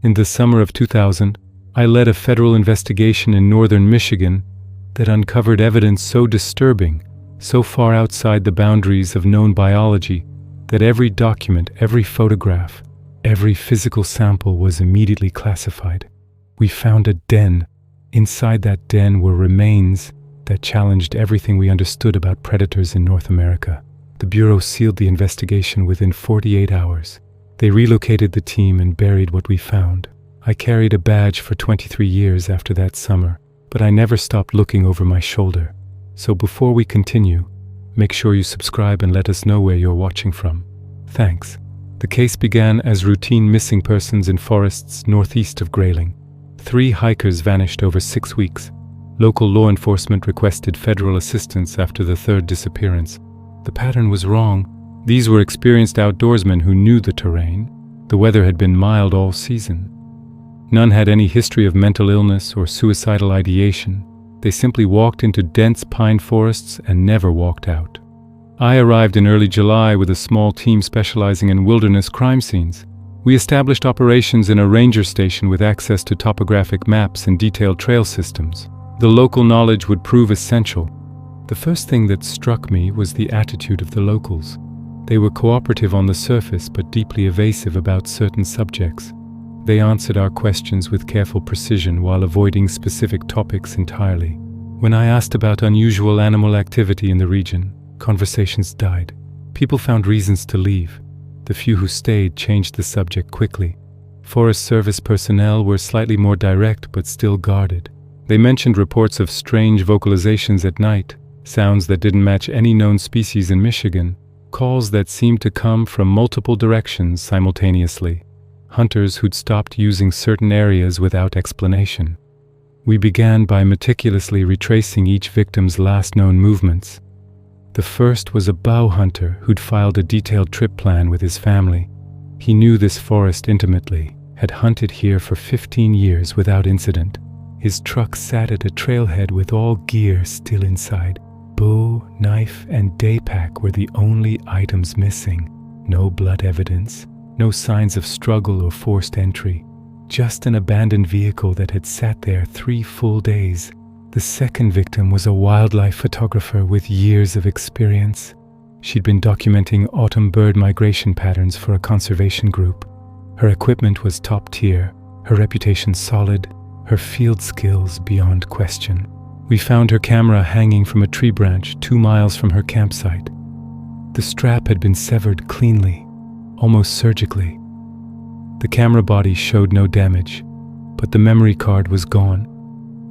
In the summer of 2000, I led a federal investigation in northern Michigan that uncovered evidence so disturbing, so far outside the boundaries of known biology, that every document, every photograph, every physical sample was immediately classified. We found a den. Inside that den were remains that challenged everything we understood about predators in North America. The Bureau sealed the investigation within 48 hours. They relocated the team and buried what we found. I carried a badge for 23 years after that summer, but I never stopped looking over my shoulder. So before we continue, make sure you subscribe and let us know where you're watching from. Thanks. The case began as routine missing persons in forests northeast of Grayling. 3 hikers vanished over 6 weeks. Local law enforcement requested federal assistance after the 3rd disappearance. The pattern was wrong. These were experienced outdoorsmen who knew the terrain. The weather had been mild all season. None had any history of mental illness or suicidal ideation. They simply walked into dense pine forests and never walked out. I arrived in early July with a small team specializing in wilderness crime scenes. We established operations in a ranger station with access to topographic maps and detailed trail systems. The local knowledge would prove essential. The first thing that struck me was the attitude of the locals. They were cooperative on the surface but deeply evasive about certain subjects. They answered our questions with careful precision while avoiding specific topics entirely. When I asked about unusual animal activity in the region, conversations died. People found reasons to leave. The few who stayed changed the subject quickly. Forest Service personnel were slightly more direct but still guarded. They mentioned reports of strange vocalizations at night, sounds that didn't match any known species in Michigan, calls that seemed to come from multiple directions simultaneously, hunters who'd stopped using certain areas without explanation. We began by meticulously retracing each victim's last known movements. The first was a bow hunter who'd filed a detailed trip plan with his family. He knew this forest intimately, had hunted here for 15 years without incident. His truck sat at a trailhead with all gear still inside. Bow, knife, and day pack were the only items missing. No blood evidence, no signs of struggle or forced entry. Just an abandoned vehicle that had sat there 3 full days. The second victim was a wildlife photographer with years of experience. She'd been documenting autumn bird migration patterns for a conservation group. Her equipment was top tier, her reputation solid, her field skills beyond question. We found her camera hanging from a tree branch 2 miles from her campsite. The strap had been severed cleanly, almost surgically. The camera body showed no damage, but the memory card was gone,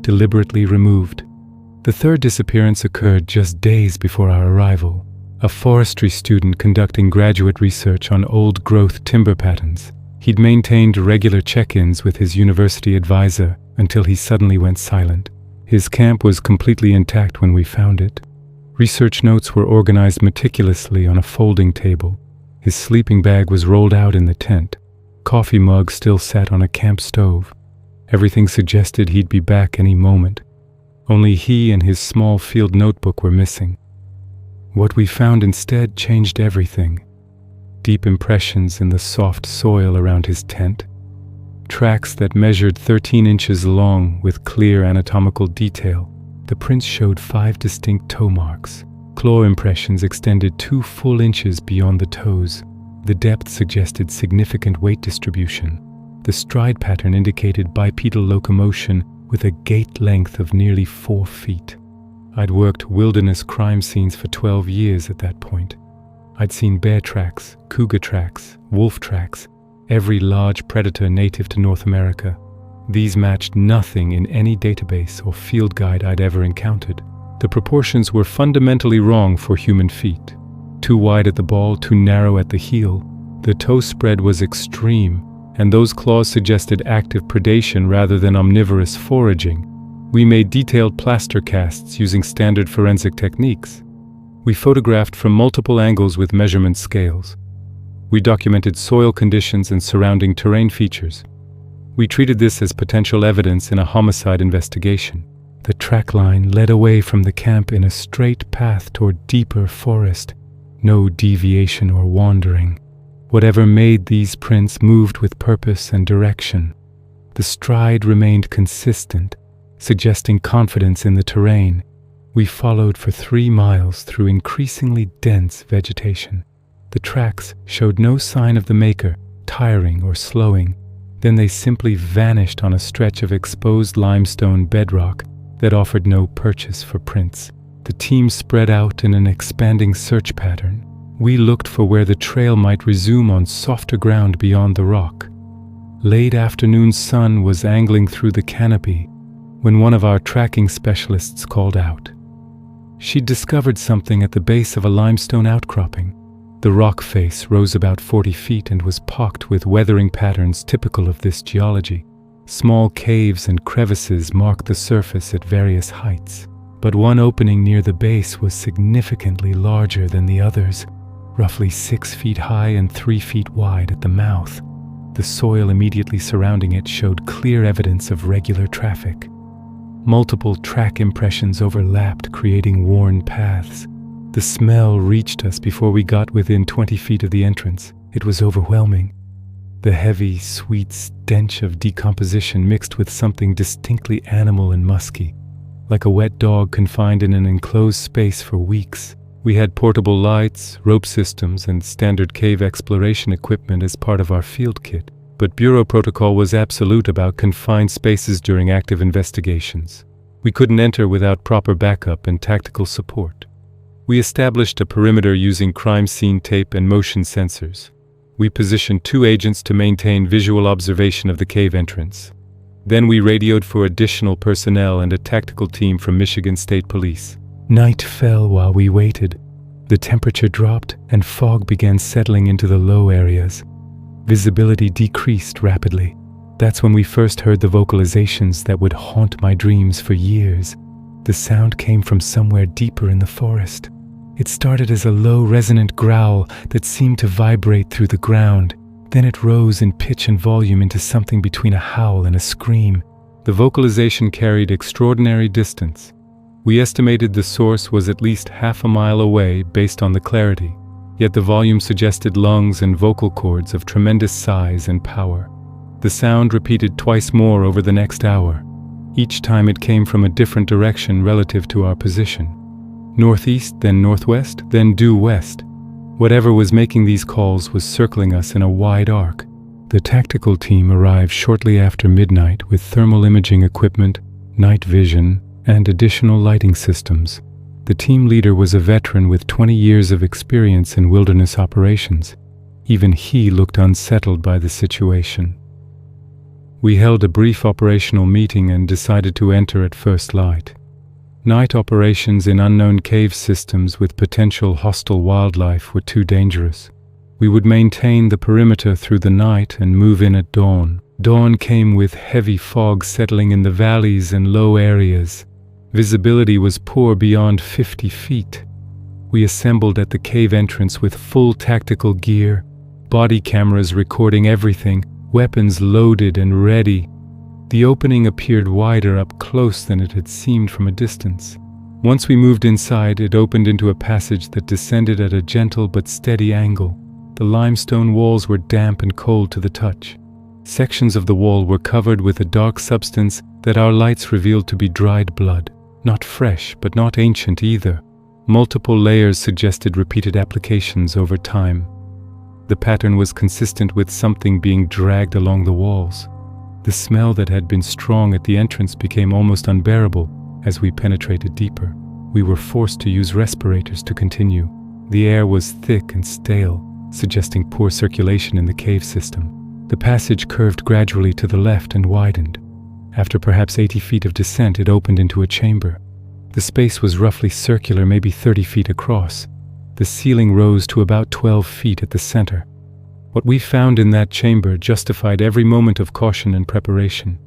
deliberately removed. The 3rd disappearance occurred just days before our arrival. A forestry student conducting graduate research on old-growth timber patterns. He'd maintained regular check-ins with his university advisor until he suddenly went silent. His camp was completely intact when we found it. Research notes were organized meticulously on a folding table. His sleeping bag was rolled out in the tent. Coffee mug still sat on a camp stove. Everything suggested he'd be back any moment. Only he and his small field notebook were missing. What we found instead changed everything. Deep impressions in the soft soil around his tent. Tracks that measured 13 inches long with clear anatomical detail. The prints showed 5 distinct toe marks. Claw impressions extended 2 full inches beyond the toes. The depth suggested significant weight distribution. The stride pattern indicated bipedal locomotion with a gait length of nearly 4 feet. I'd worked wilderness crime scenes for 12 years at that point. I'd seen bear tracks, cougar tracks, wolf tracks, every large predator native to North America. These matched nothing in any database or field guide I'd ever encountered. The proportions were fundamentally wrong for human feet. Too wide at the ball, too narrow at the heel. The toe spread was extreme, and those claws suggested active predation rather than omnivorous foraging. We made detailed plaster casts using standard forensic techniques. We photographed from multiple angles with measurement scales. We documented soil conditions and surrounding terrain features. We treated this as potential evidence in a homicide investigation. The track line led away from the camp in a straight path toward deeper forest. No deviation or wandering. Whatever made these prints moved with purpose and direction. The stride remained consistent, suggesting confidence in the terrain. We followed for 3 miles through increasingly dense vegetation. The tracks showed no sign of the maker, tiring or slowing. Then they simply vanished on a stretch of exposed limestone bedrock that offered no purchase for prints. The team spread out in an expanding search pattern. We looked for where the trail might resume on softer ground beyond the rock. Late afternoon sun was angling through the canopy when one of our tracking specialists called out. She'd discovered something at the base of a limestone outcropping. The rock face rose about 40 feet and was pocked with weathering patterns typical of this geology. Small caves and crevices marked the surface at various heights, but one opening near the base was significantly larger than the others, roughly 6 feet high and 3 feet wide at the mouth. The soil immediately surrounding it showed clear evidence of regular traffic. Multiple track impressions overlapped, creating worn paths. The smell reached us before we got within 20 feet of the entrance. It was overwhelming. The heavy, sweet stench of decomposition mixed with something distinctly animal and musky, like a wet dog confined in an enclosed space for weeks. We had portable lights, rope systems, and standard cave exploration equipment as part of our field kit, but Bureau protocol was absolute about confined spaces during active investigations. We couldn't enter without proper backup and tactical support. We established a perimeter using crime scene tape and motion sensors. We positioned 2 agents to maintain visual observation of the cave entrance. Then we radioed for additional personnel and a tactical team from Michigan State Police. Night fell while we waited. The temperature dropped and fog began settling into the low areas. Visibility decreased rapidly. That's when we first heard the vocalizations that would haunt my dreams for years. The sound came from somewhere deeper in the forest. It started as a low, resonant growl that seemed to vibrate through the ground. Then it rose in pitch and volume into something between a howl and a scream. The vocalization carried extraordinary distance. We estimated the source was at least half a mile away based on the clarity, yet the volume suggested lungs and vocal cords of tremendous size and power. The sound repeated twice more over the next hour. Each time it came from a different direction relative to our position. Northeast, then northwest, then due west. Whatever was making these calls was circling us in a wide arc. The tactical team arrived shortly after midnight with thermal imaging equipment, night vision, and additional lighting systems. The team leader was a veteran with 20 years of experience in wilderness operations. Even he looked unsettled by the situation. We held a brief operational meeting and decided to enter at first light. Night operations in unknown cave systems with potential hostile wildlife were too dangerous. We would maintain the perimeter through the night and move in at dawn. Dawn came with heavy fog settling in the valleys and low areas. Visibility was poor beyond 50 feet. We assembled at the cave entrance with full tactical gear, body cameras recording everything, weapons loaded and ready. The opening appeared wider up close than it had seemed from a distance. Once we moved inside, it opened into a passage that descended at a gentle but steady angle. The limestone walls were damp and cold to the touch. Sections of the wall were covered with a dark substance that our lights revealed to be dried blood. Not fresh, but not ancient either. Multiple layers suggested repeated applications over time. The pattern was consistent with something being dragged along the walls. The smell that had been strong at the entrance became almost unbearable as we penetrated deeper. We were forced to use respirators to continue. The air was thick and stale, suggesting poor circulation in the cave system. The passage curved gradually to the left and widened. After perhaps 80 feet of descent, it opened into a chamber. The space was roughly circular, maybe 30 feet across. The ceiling rose to about 12 feet at the center. What we found in that chamber justified every moment of caution and preparation.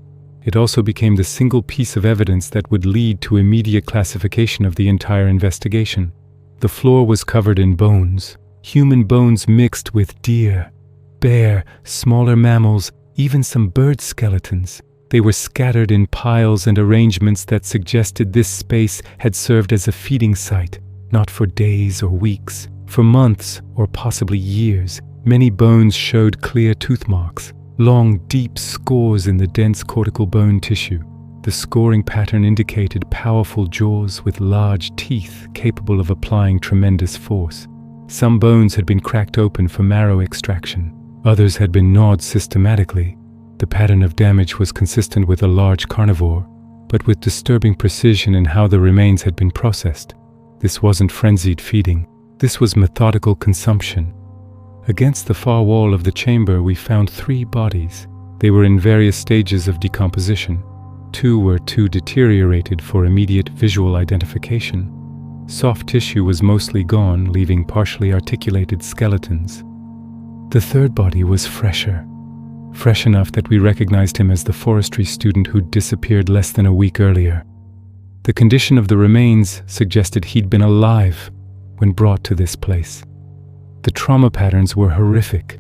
It also became the single piece of evidence that would lead to immediate classification of the entire investigation. The floor was covered in bones, human bones mixed with deer, bear, smaller mammals, even some bird skeletons. They were scattered in piles and arrangements that suggested this space had served as a feeding site, not for days or weeks, for months or possibly years. Many bones showed clear tooth marks. long, deep scores in the dense cortical bone tissue. The scoring pattern indicated powerful jaws with large teeth capable of applying tremendous force. Some bones had been cracked open for marrow extraction. Others had been gnawed systematically. The pattern of damage was consistent with a large carnivore, but with disturbing precision in how the remains had been processed. This wasn't frenzied feeding. This was methodical consumption. Against the far wall of the chamber, we found 3 bodies. They were in various stages of decomposition. 2 were too deteriorated for immediate visual identification. Soft tissue was mostly gone, leaving partially articulated skeletons. The 3rd body was fresh enough that we recognized him as the forestry student who'd disappeared less than a week earlier. The condition of the remains suggested he'd been alive when brought to this place. The trauma patterns were horrific.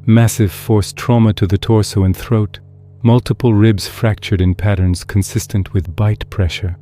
Massive force trauma to the torso and throat, multiple ribs fractured in patterns consistent with bite pressure.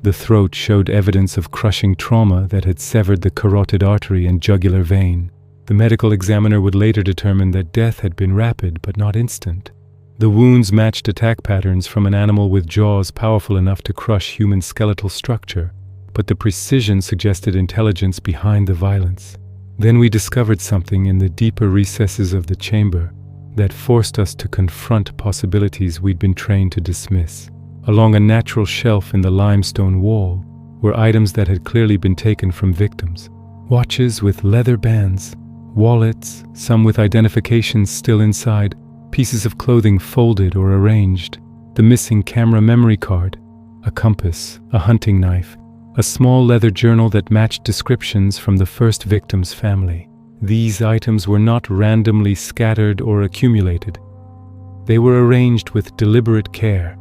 The throat showed evidence of crushing trauma that had severed the carotid artery and jugular vein. The medical examiner would later determine that death had been rapid but not instant. The wounds matched attack patterns from an animal with jaws powerful enough to crush human skeletal structure, but the precision suggested intelligence behind the violence. Then we discovered something in the deeper recesses of the chamber that forced us to confront possibilities we'd been trained to dismiss. Along a natural shelf in the limestone wall were items that had clearly been taken from victims. Watches with leather bands, wallets, some with identifications still inside, pieces of clothing folded or arranged, the missing camera memory card, a compass, a hunting knife, a small leather journal that matched descriptions from the first victim's family. These items were not randomly scattered or accumulated. They were arranged with deliberate care,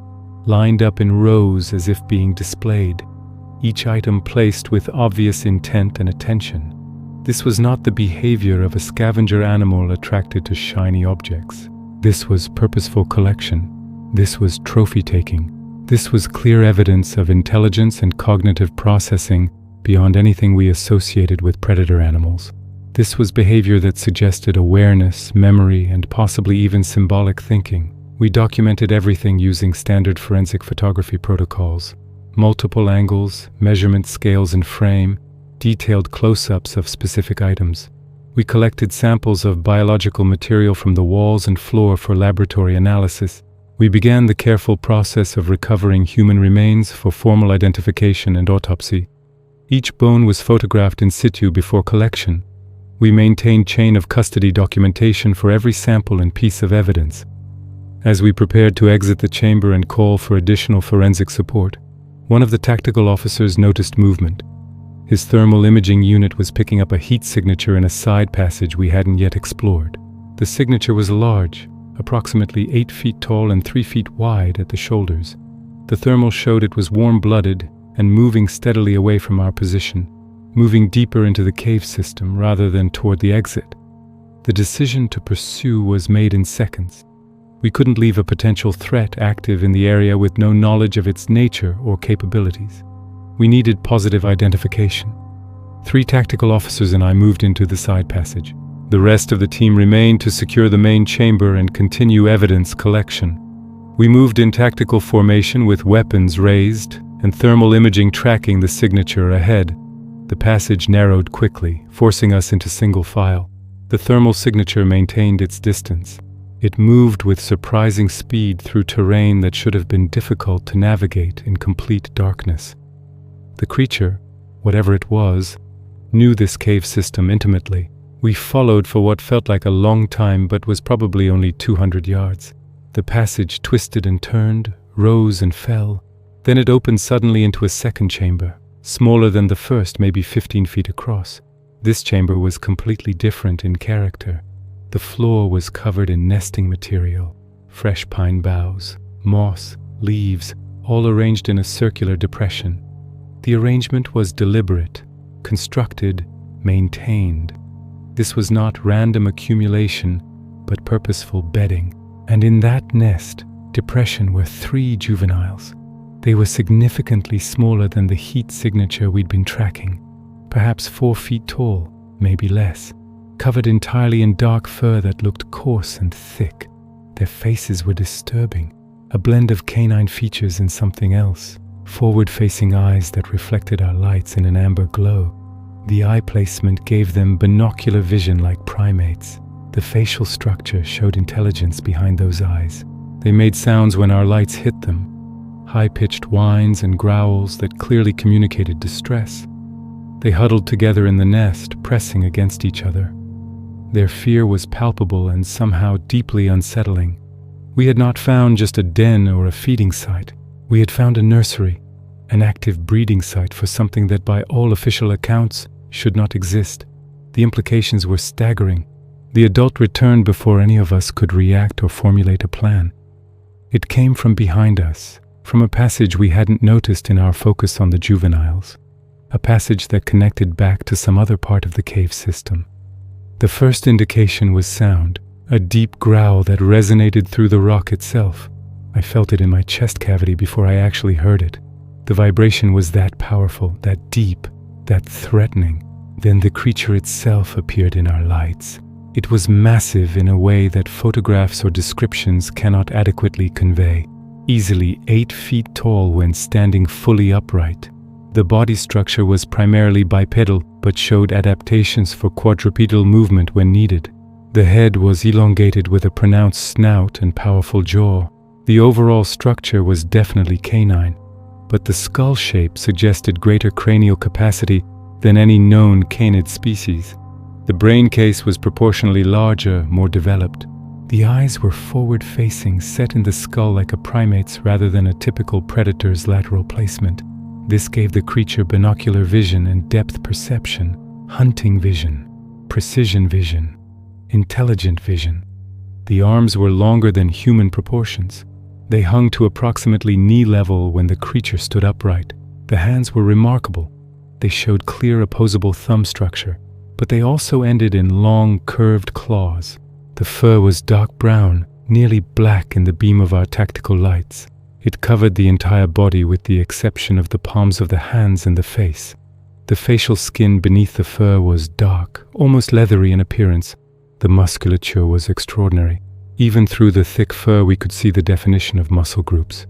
lined up in rows as if being displayed, each item placed with obvious intent and attention. This was not the behavior of a scavenger animal attracted to shiny objects. This was purposeful collection. This was trophy-taking. This was clear evidence of intelligence and cognitive processing beyond anything we associated with predator animals. This was behavior that suggested awareness, memory, and possibly even symbolic thinking. We documented everything using standard forensic photography protocols. Multiple angles, measurement scales and frame, detailed close-ups of specific items. We collected samples of biological material from the walls and floor for laboratory analysis. We began the careful process of recovering human remains for formal identification and autopsy. Each bone was photographed in situ before collection. We maintained chain of custody documentation for every sample and piece of evidence. As we prepared to exit the chamber and call for additional forensic support, one of the tactical officers noticed movement. His thermal imaging unit was picking up a heat signature in a side passage we hadn't yet explored. The signature was large, approximately 8 feet tall and 3 feet wide at the shoulders. The thermal showed it was warm-blooded and moving steadily away from our position, moving deeper into the cave system rather than toward the exit. The decision to pursue was made in seconds. We couldn't leave a potential threat active in the area with no knowledge of its nature or capabilities. We needed positive identification. 3 tactical officers and I moved into the side passage. The rest of the team remained to secure the main chamber and continue evidence collection. We moved in tactical formation with weapons raised and thermal imaging tracking the signature ahead. The passage narrowed quickly, forcing us into single file. The thermal signature maintained its distance. It moved with surprising speed through terrain that should have been difficult to navigate in complete darkness. The creature, whatever it was, knew this cave system intimately. We followed for what felt like a long time but was probably only 200 yards. The passage twisted and turned, rose and fell. Then it opened suddenly into a second chamber, smaller than the first, maybe 15 feet across. This chamber was completely different in character. The floor was covered in nesting material, fresh pine boughs, moss, leaves, all arranged in a circular depression. The arrangement was deliberate, constructed, maintained. This was not random accumulation, but purposeful bedding. And in that nest, depression, were 3 juveniles. They were significantly smaller than the heat signature we'd been tracking, perhaps 4 feet tall, maybe less, covered entirely in dark fur that looked coarse and thick. Their faces were disturbing, a blend of canine features and something else. Forward-facing eyes that reflected our lights in an amber glow. The eye placement gave them binocular vision like primates. The facial structure showed intelligence behind those eyes. They made sounds when our lights hit them, high-pitched whines and growls that clearly communicated distress. They huddled together in the nest, pressing against each other. Their fear was palpable and somehow deeply unsettling. We had not found just a den or a feeding site. We had found a nursery, an active breeding site for something that by all official accounts should not exist. The implications were staggering. The adult returned before any of us could react or formulate a plan. It came from behind us, from a passage we hadn't noticed in our focus on the juveniles, a passage that connected back to some other part of the cave system. The first indication was sound, a deep growl that resonated through the rock itself. I felt it in my chest cavity before I actually heard it. The vibration was that powerful, that deep, that threatening. Then the creature itself appeared in our lights. It was massive in a way that photographs or descriptions cannot adequately convey. Easily 8 feet tall when standing fully upright. The body structure was primarily bipedal, but showed adaptations for quadrupedal movement when needed. The head was elongated with a pronounced snout and powerful jaw. The overall structure was definitely canine, but the skull shape suggested greater cranial capacity than any known canid species. The brain case was proportionally larger, more developed. The eyes were forward-facing, set in the skull like a primate's rather than a typical predator's lateral placement. This gave the creature binocular vision and depth perception, hunting vision, precision vision, intelligent vision. The arms were longer than human proportions. They hung to approximately knee level when the creature stood upright. The hands were remarkable. They showed clear opposable thumb structure, but they also ended in long, curved claws. The fur was dark brown, nearly black in the beam of our tactical lights. It covered the entire body with the exception of the palms of the hands and the face. The facial skin beneath the fur was dark, almost leathery in appearance. The musculature was extraordinary. Even through the thick fur we could see the definition of muscle groups.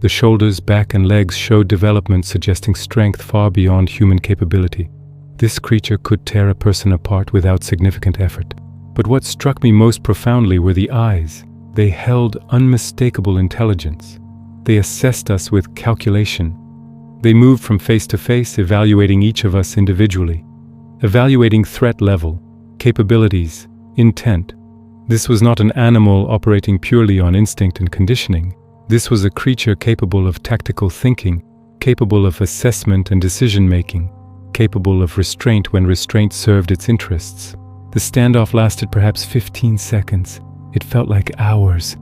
The shoulders, back and legs showed development suggesting strength far beyond human capability. This creature could tear a person apart without significant effort. But what struck me most profoundly were the eyes. They held unmistakable intelligence. They assessed us with calculation. They moved from face to face, evaluating each of us individually, evaluating threat level, capabilities, intent. This was not an animal operating purely on instinct and conditioning. This was a creature capable of tactical thinking, capable of assessment and decision-making, capable of restraint when restraint served its interests. The standoff lasted perhaps 15 seconds. It felt like hours.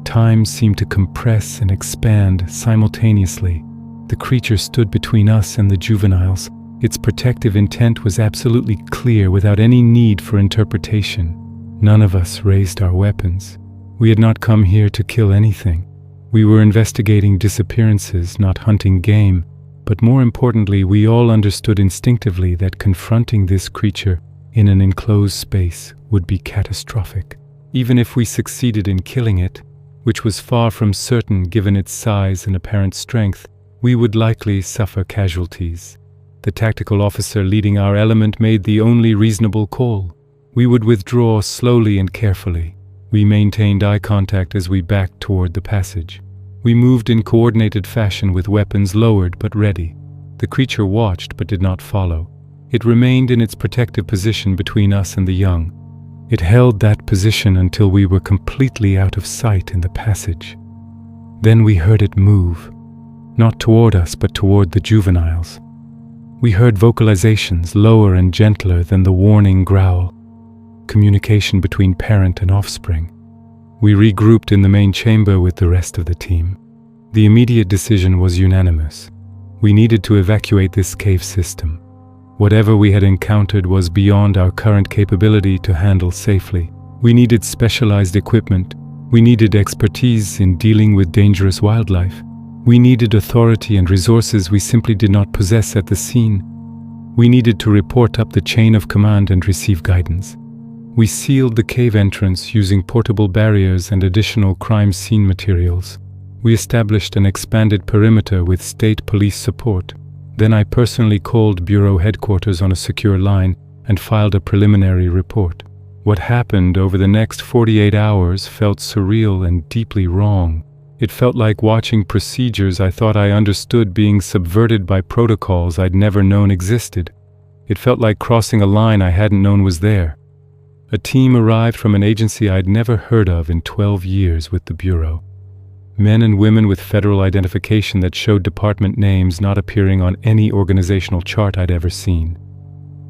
Time seemed to compress and expand simultaneously. The creature stood between us and the juveniles. Its protective intent was absolutely clear without any need for interpretation. None of us raised our weapons. We had not come here to kill anything. We were investigating disappearances, not hunting game. But more importantly, we all understood instinctively that confronting this creature in an enclosed space would be catastrophic. Even if we succeeded in killing it, which was far from certain given its size and apparent strength, we would likely suffer casualties. The tactical officer leading our element made the only reasonable call. We would withdraw slowly and carefully. We maintained eye contact as we backed toward the passage. We moved in coordinated fashion with weapons lowered but ready. The creature watched but did not follow. It remained in its protective position between us and the young. It held that position until we were completely out of sight in the passage. Then we heard it move, not toward us but toward the juveniles. We heard vocalizations lower and gentler than the warning growl, communication between parent and offspring. We regrouped in the main chamber with the rest of the team. The immediate decision was unanimous. We needed to evacuate this cave system. Whatever we had encountered was beyond our current capability to handle safely. We needed specialized equipment. We needed expertise in dealing with dangerous wildlife. We needed authority and resources we simply did not possess at the scene. We needed to report up the chain of command and receive guidance. We sealed the cave entrance using portable barriers and additional crime scene materials. We established an expanded perimeter with state police support. Then I personally called Bureau headquarters on a secure line and filed a preliminary report. What happened over the next 48 hours felt surreal and deeply wrong. It felt like watching procedures I thought I understood being subverted by protocols I'd never known existed. It felt like crossing a line I hadn't known was there. A team arrived from an agency I'd never heard of in 12 years with the Bureau. Men and women with federal identification that showed department names not appearing on any organizational chart I'd ever seen.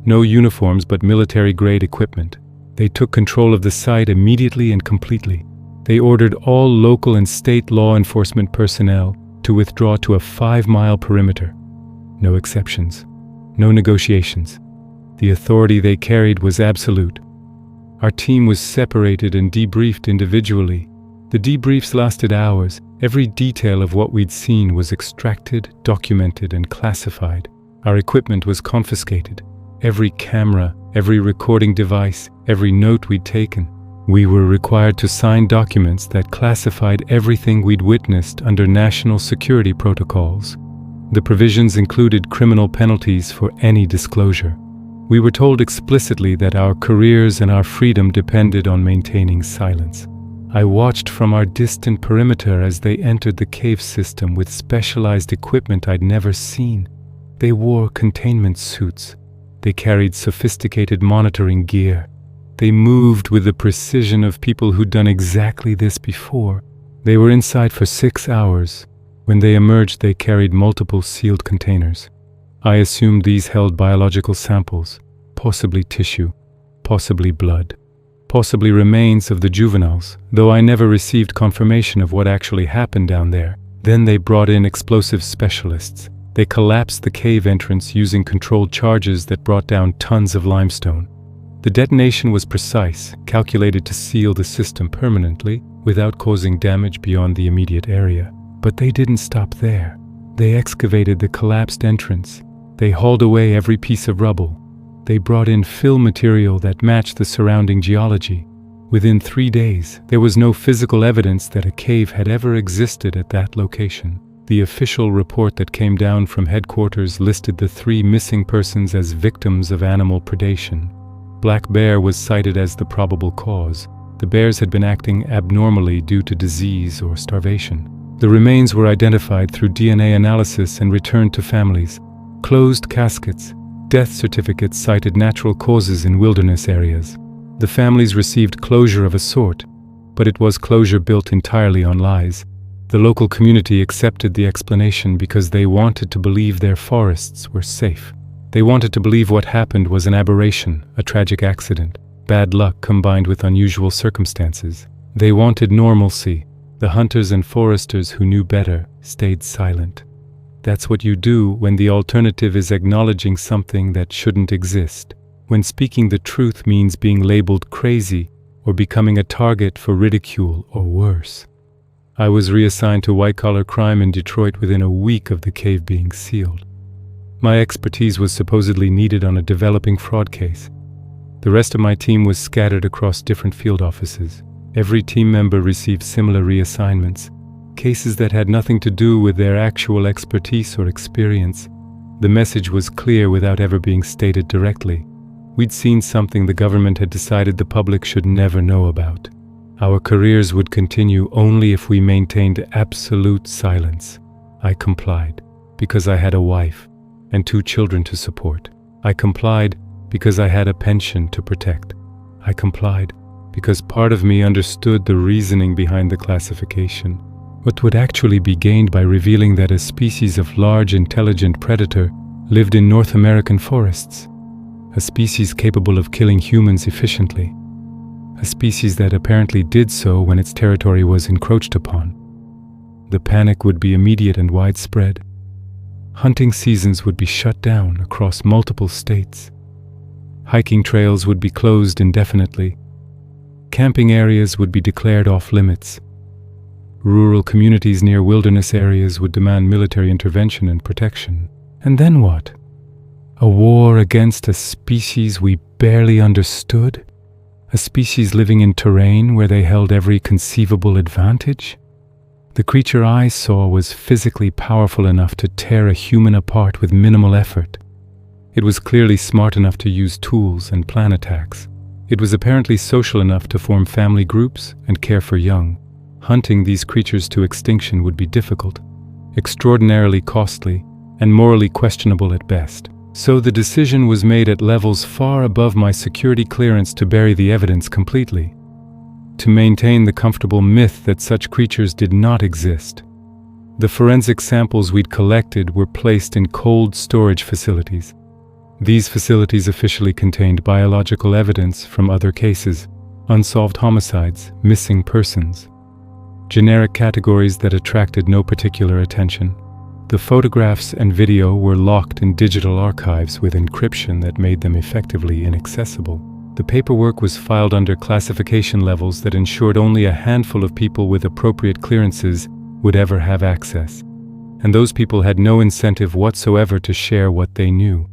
No uniforms but military-grade equipment. They took control of the site immediately and completely. They ordered all local and state law enforcement personnel to withdraw to a 5-mile perimeter. No exceptions. No negotiations. The authority they carried was absolute. Our team was separated and debriefed individually. The debriefs lasted hours. Every detail of what we'd seen was extracted, documented, and classified. Our equipment was confiscated. Every camera, every recording device, every note we'd taken. We were required to sign documents that classified everything we'd witnessed under national security protocols. The provisions included criminal penalties for any disclosure. We were told explicitly that our careers and our freedom depended on maintaining silence. I watched from our distant perimeter as they entered the cave system with specialized equipment I'd never seen. They wore containment suits. They carried sophisticated monitoring gear. They moved with the precision of people who'd done exactly this before. They were inside for 6 hours. When they emerged, they carried multiple sealed containers. I assumed these held biological samples, possibly tissue, possibly blood, possibly remains of the juveniles, though I never received confirmation of what actually happened down there. Then they brought in explosive specialists. They collapsed the cave entrance using controlled charges that brought down tons of limestone. The detonation was precise, calculated to seal the system permanently without causing damage beyond the immediate area. But they didn't stop there. They excavated the collapsed entrance. They hauled away every piece of rubble. They brought in fill material that matched the surrounding geology. Within 3 days, there was no physical evidence that a cave had ever existed at that location. The official report that came down from headquarters listed the 3 missing persons as victims of animal predation. Black bear was cited as the probable cause. The bears had been acting abnormally due to disease or starvation. The remains were identified through DNA analysis and returned to families. Closed caskets, death certificates cited natural causes in wilderness areas. The families received closure of a sort, but it was closure built entirely on lies. The local community accepted the explanation because they wanted to believe their forests were safe. They wanted to believe what happened was an aberration, a tragic accident, bad luck combined with unusual circumstances. They wanted normalcy. The hunters and foresters who knew better stayed silent. That's what you do when the alternative is acknowledging something that shouldn't exist, when speaking the truth means being labeled crazy or becoming a target for ridicule or worse. I was reassigned to white-collar crime in Detroit within a week of the cave being sealed. My expertise was supposedly needed on a developing fraud case. The rest of my team was scattered across different field offices. Every team member received similar reassignments, cases that had nothing to do with their actual expertise or experience. The message was clear without ever being stated directly. We'd seen something the government had decided the public should never know about. Our careers would continue only if we maintained absolute silence. I complied because I had a wife and 2 children to support. I complied because I had a pension to protect. I complied because part of me understood the reasoning behind the classification. What would actually be gained by revealing that a species of large intelligent predator lived in North American forests? A species capable of killing humans efficiently. A species that apparently did so when its territory was encroached upon. The panic would be immediate and widespread. Hunting seasons would be shut down across multiple states. Hiking trails would be closed indefinitely. Camping areas would be declared off-limits. Rural communities near wilderness areas would demand military intervention and protection. And then what? A war against a species we barely understood? A species living in terrain where they held every conceivable advantage? The creature I saw was physically powerful enough to tear a human apart with minimal effort. It was clearly smart enough to use tools and plan attacks. It was apparently social enough to form family groups and care for young. Hunting these creatures to extinction would be difficult, extraordinarily costly, and morally questionable at best. So the decision was made at levels far above my security clearance to bury the evidence completely, to maintain the comfortable myth that such creatures did not exist. The forensic samples we'd collected were placed in cold storage facilities. These facilities officially contained biological evidence from other cases, unsolved homicides, missing persons, generic categories that attracted no particular attention. The photographs and video were locked in digital archives with encryption that made them effectively inaccessible. The paperwork was filed under classification levels that ensured only a handful of people with appropriate clearances would ever have access, and those people had no incentive whatsoever to share what they knew.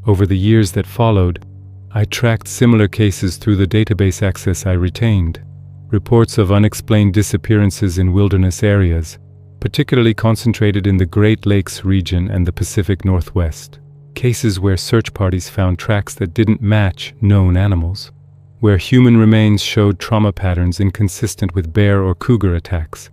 Over the years that followed, I tracked similar cases through the database access I retained. Reports of unexplained disappearances in wilderness areas, particularly concentrated in the Great Lakes region and the Pacific Northwest. Cases where search parties found tracks that didn't match known animals, where human remains showed trauma patterns inconsistent with bear or cougar attacks,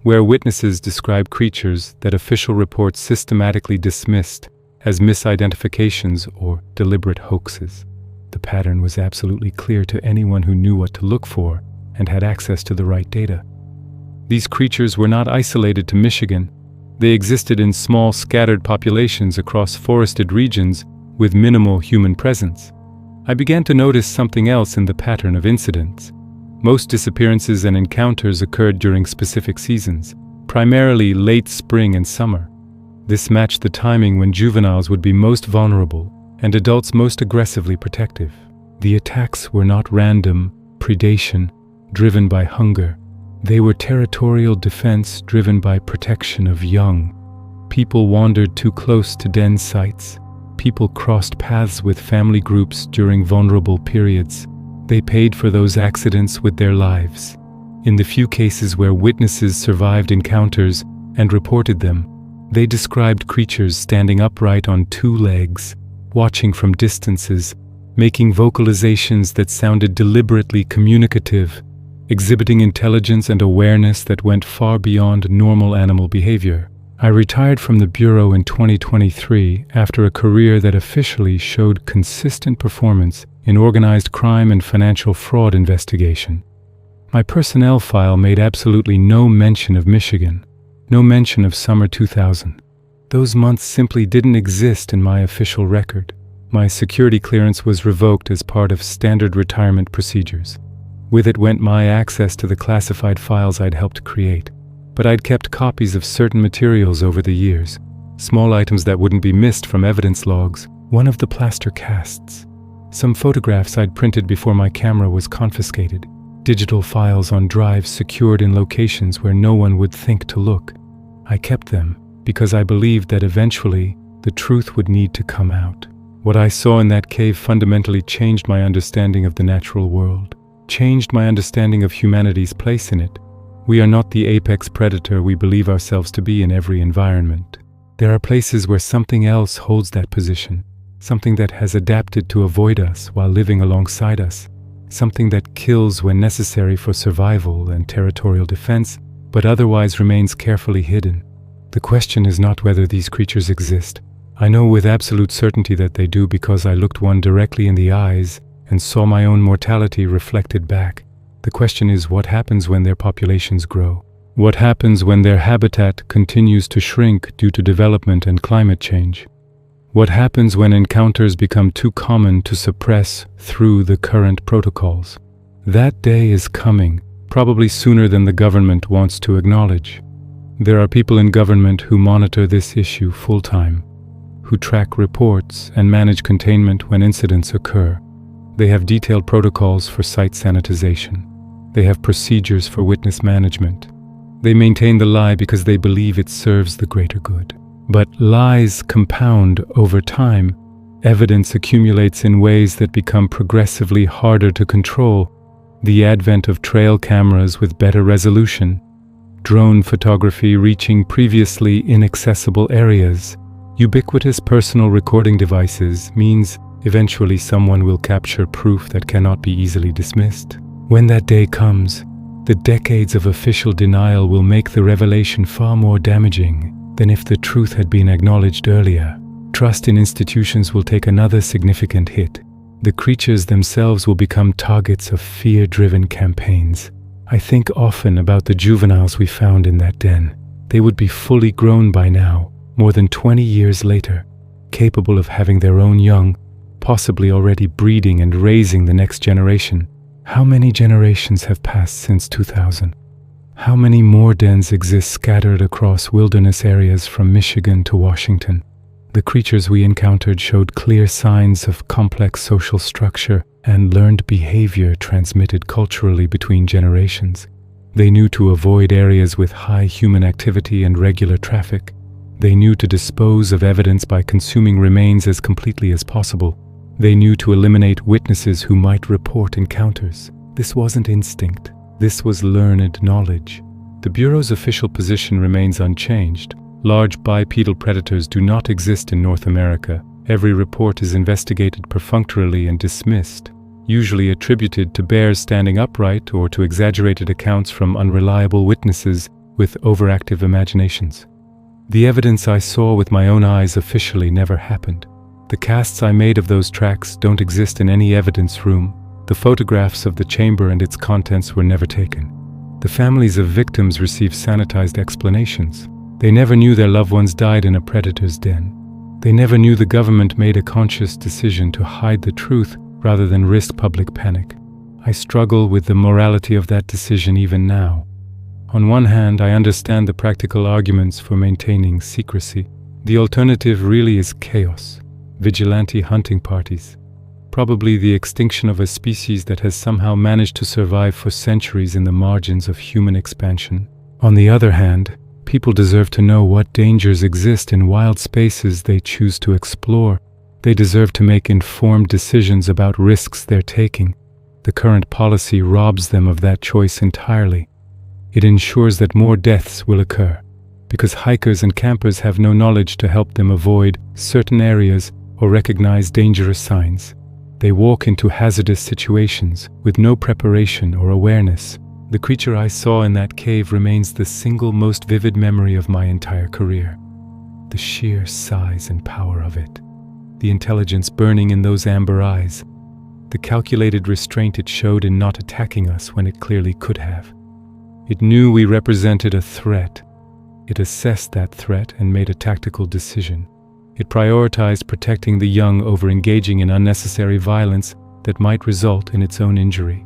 where witnesses described creatures that official reports systematically dismissed as misidentifications or deliberate hoaxes. The pattern was absolutely clear to anyone who knew what to look for and had access to the right data. These creatures were not isolated to Michigan. They existed in small, scattered populations across forested regions with minimal human presence. I began to notice something else in the pattern of incidents. Most disappearances and encounters occurred during specific seasons, primarily late spring and summer. This matched the timing when juveniles would be most vulnerable and adults most aggressively protective. The attacks were not random predation driven by hunger. They were territorial defense driven by protection of young. People wandered too close to den sites. People crossed paths with family groups during vulnerable periods. They paid for those accidents with their lives. In the few cases where witnesses survived encounters and reported them, they described creatures standing upright on two legs, watching from distances, making vocalizations that sounded deliberately communicative, exhibiting intelligence and awareness that went far beyond normal animal behavior. I retired from the Bureau in 2023 after a career that officially showed consistent performance in organized crime and financial fraud investigation. My personnel file made absolutely no mention of Michigan, no mention of summer 2000. Those months simply didn't exist in my official record. My security clearance was revoked as part of standard retirement procedures. With it went my access to the classified files I'd helped create. But I'd kept copies of certain materials over the years, small items that wouldn't be missed from evidence logs, one of the plaster casts, some photographs I'd printed before my camera was confiscated, digital files on drives secured in locations where no one would think to look. I kept them because I believed that eventually the truth would need to come out. What I saw in that cave fundamentally changed my understanding of the natural world, changed my understanding of humanity's place in it. We are not the apex predator we believe ourselves to be in every environment. There are places where something else holds that position, something that has adapted to avoid us while living alongside us, something that kills when necessary for survival and territorial defense, but otherwise remains carefully hidden. The question is not whether these creatures exist. I know with absolute certainty that they do because I looked one directly in the eyes and saw my own mortality reflected back. The question is what happens when their populations grow? What happens when their habitat continues to shrink due to development and climate change? What happens when encounters become too common to suppress through the current protocols? That day is coming, probably sooner than the government wants to acknowledge. There are people in government who monitor this issue full-time, who track reports and manage containment when incidents occur. They have detailed protocols for site sanitization. They have procedures for witness management. They maintain the lie because they believe it serves the greater good. But lies compound over time, Evidence accumulates in ways that become progressively harder to control. The advent of trail cameras with better resolution, drone photography reaching previously inaccessible areas, ubiquitous personal recording devices means eventually someone will capture proof that cannot be easily dismissed. When that day comes, the decades of official denial will make the revelation far more damaging than if the truth had been acknowledged earlier. Trust in institutions will take another significant hit. The creatures themselves will become targets of fear-driven campaigns. I think often about the juveniles we found in that den. They would be fully grown by now, more than 20 years later, capable of having their own young, possibly already breeding and raising the next generation. How many generations have passed since 2000? How many more dens exist scattered across wilderness areas from Michigan to Washington? The creatures we encountered showed clear signs of complex social structure and learned behavior transmitted culturally between generations. They knew to avoid areas with high human activity and regular traffic. They knew to dispose of evidence by consuming remains as completely as possible. They knew to eliminate witnesses who might report encounters. This wasn't instinct. This was learned knowledge. The Bureau's official position remains unchanged. Large bipedal predators do not exist in North America. Every report is investigated perfunctorily and dismissed, usually attributed to bears standing upright or to exaggerated accounts from unreliable witnesses with overactive imaginations. The evidence I saw with my own eyes officially never happened. The casts I made of those tracks don't exist in any evidence room. The photographs of the chamber and its contents were never taken. The families of victims receive sanitized explanations. They never knew their loved ones died in a predator's den. They never knew the government made a conscious decision to hide the truth rather than risk public panic. I struggle with the morality of that decision even now. On one hand, I understand the practical arguments for maintaining secrecy. The alternative really is chaos, vigilante hunting parties, probably the extinction of a species that has somehow managed to survive for centuries in the margins of human expansion. On the other hand, people deserve to know what dangers exist in wild spaces they choose to explore. They deserve to make informed decisions about risks they're taking. The current policy robs them of that choice entirely. It ensures that more deaths will occur, because hikers and campers have no knowledge to help them avoid certain areas or recognize dangerous signs. They walk into hazardous situations with no preparation or awareness. The creature I saw in that cave remains the single most vivid memory of my entire career. The sheer size and power of it. The intelligence burning in those amber eyes. The calculated restraint it showed in not attacking us when it clearly could have. It knew we represented a threat. It assessed that threat and made a tactical decision. It prioritized protecting the young over engaging in unnecessary violence that might result in its own injury.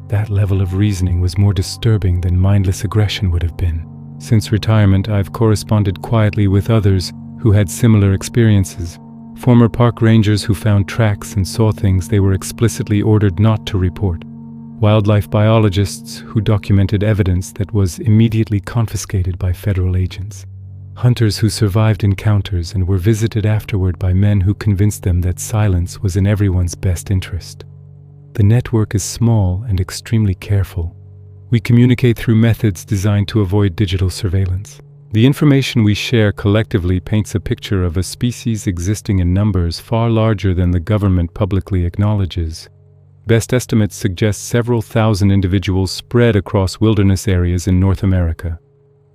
That level of reasoning was more disturbing than mindless aggression would have been. Since retirement, I've corresponded quietly with others who had similar experiences. Former park rangers who found tracks and saw things they were explicitly ordered not to report. Wildlife biologists who documented evidence that was immediately confiscated by federal agents. Hunters who survived encounters and were visited afterward by men who convinced them that silence was in everyone's best interest. The network is small and extremely careful. We communicate through methods designed to avoid digital surveillance. The information we share collectively paints a picture of a species existing in numbers far larger than the government publicly acknowledges. Best estimates suggest several thousand individuals spread across wilderness areas in North America.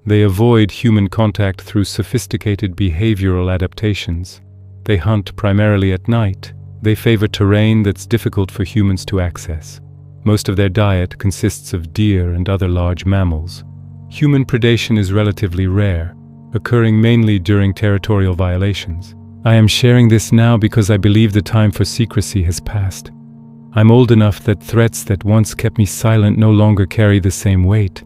They avoid human contact through sophisticated behavioral adaptations. They hunt primarily at night. They favor terrain that's difficult for humans to access. Most of their diet consists of deer and other large mammals. Human predation is relatively rare, occurring mainly during territorial violations. I am sharing this now because I believe the time for secrecy has passed. I'm old enough that threats that once kept me silent no longer carry the same weight.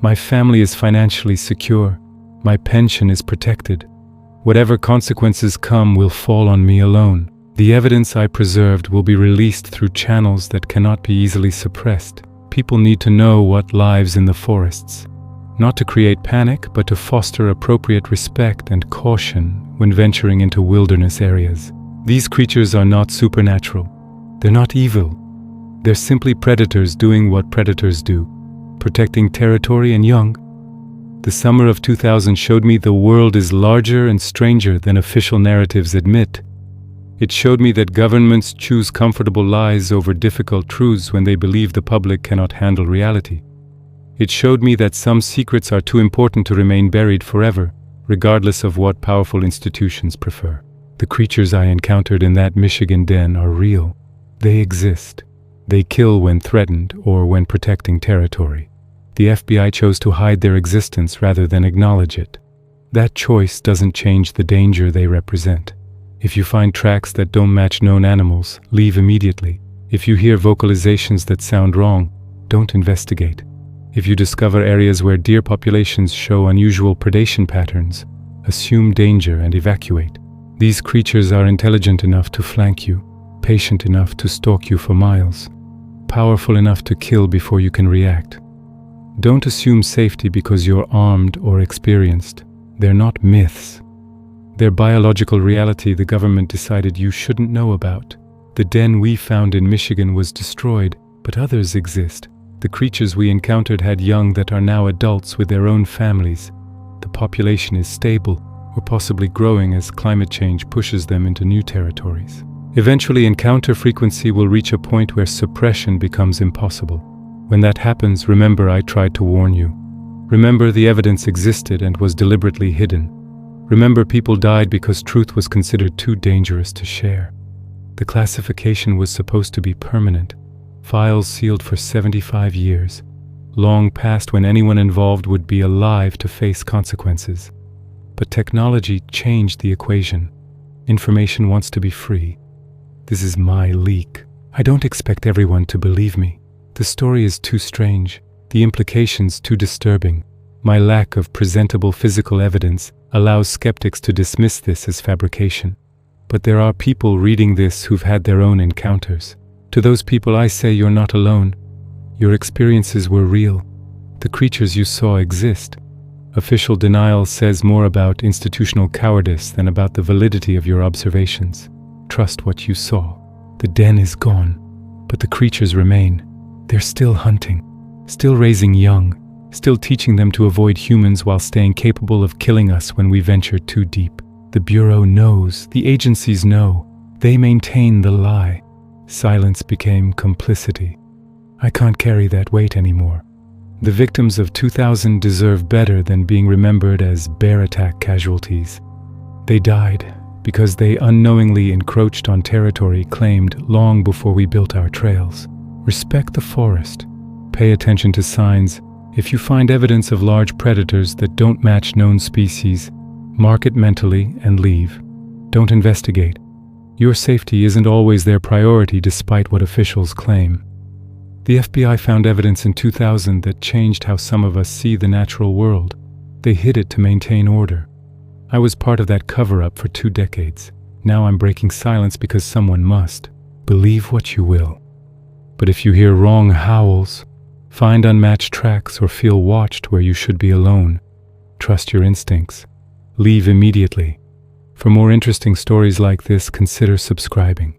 My family is financially secure. My pension is protected. Whatever consequences come will fall on me alone. The evidence I preserved will be released through channels that cannot be easily suppressed. People need to know what lives in the forests. Not to create panic, but to foster appropriate respect and caution when venturing into wilderness areas. These creatures are not supernatural. They're not evil. They're simply predators doing what predators do, protecting territory and young. The summer of 2000 showed me the world is larger and stranger than official narratives admit. It showed me that governments choose comfortable lies over difficult truths when they believe the public cannot handle reality. It showed me that some secrets are too important to remain buried forever, regardless of what powerful institutions prefer. The creatures I encountered in that Michigan den are real. They exist. They kill when threatened or when protecting territory. The FBI chose to hide their existence rather than acknowledge it. That choice doesn't change the danger they represent. If you find tracks that don't match known animals, leave immediately. If you hear vocalizations that sound wrong, don't investigate. If you discover areas where deer populations show unusual predation patterns, assume danger and evacuate. These creatures are intelligent enough to flank you, patient enough to stalk you for miles, powerful enough to kill before you can react. Don't assume safety because you're armed or experienced. They're not myths. They're biological reality the government decided you shouldn't know about. The den we found in Michigan was destroyed, but others exist. The creatures we encountered had young that are now adults with their own families. The population is stable, or possibly growing as climate change pushes them into new territories. Eventually, encounter frequency will reach a point where suppression becomes impossible. When that happens, remember I tried to warn you. Remember the evidence existed and was deliberately hidden. Remember people died because truth was considered too dangerous to share. The classification was supposed to be permanent. Files sealed for 75 years, long past when anyone involved would be alive to face consequences. But technology changed the equation. Information wants to be free. This is my leak. I don't expect everyone to believe me. The story is too strange, the implications too disturbing. My lack of presentable physical evidence allows skeptics to dismiss this as fabrication. But there are people reading this who've had their own encounters. To those people I say you're not alone. Your experiences were real. The creatures you saw exist. Official denial says more about institutional cowardice than about the validity of your observations. Trust what you saw. The den is gone, but the creatures remain. They're still hunting, still raising young, still teaching them to avoid humans while staying capable of killing us when we venture too deep. The Bureau knows, the agencies know. They maintain the lie. Silence became complicity. I can't carry that weight anymore. The victims of 2000 deserve better than being remembered as bear attack casualties. They died because they unknowingly encroached on territory claimed long before we built our trails. Respect the forest. Pay attention to signs. If you find evidence of large predators that don't match known species, mark it mentally and leave. Don't investigate. Your safety isn't always their priority despite what officials claim. The FBI found evidence in 2000 that changed how some of us see the natural world. They hid it to maintain order. I was part of that cover-up for 2 decades. Now I'm breaking silence because someone must. Believe what you will. But if you hear wrong howls, find unmatched tracks, or feel watched where you should be alone, trust your instincts. Leave immediately. For more interesting stories like this, consider subscribing.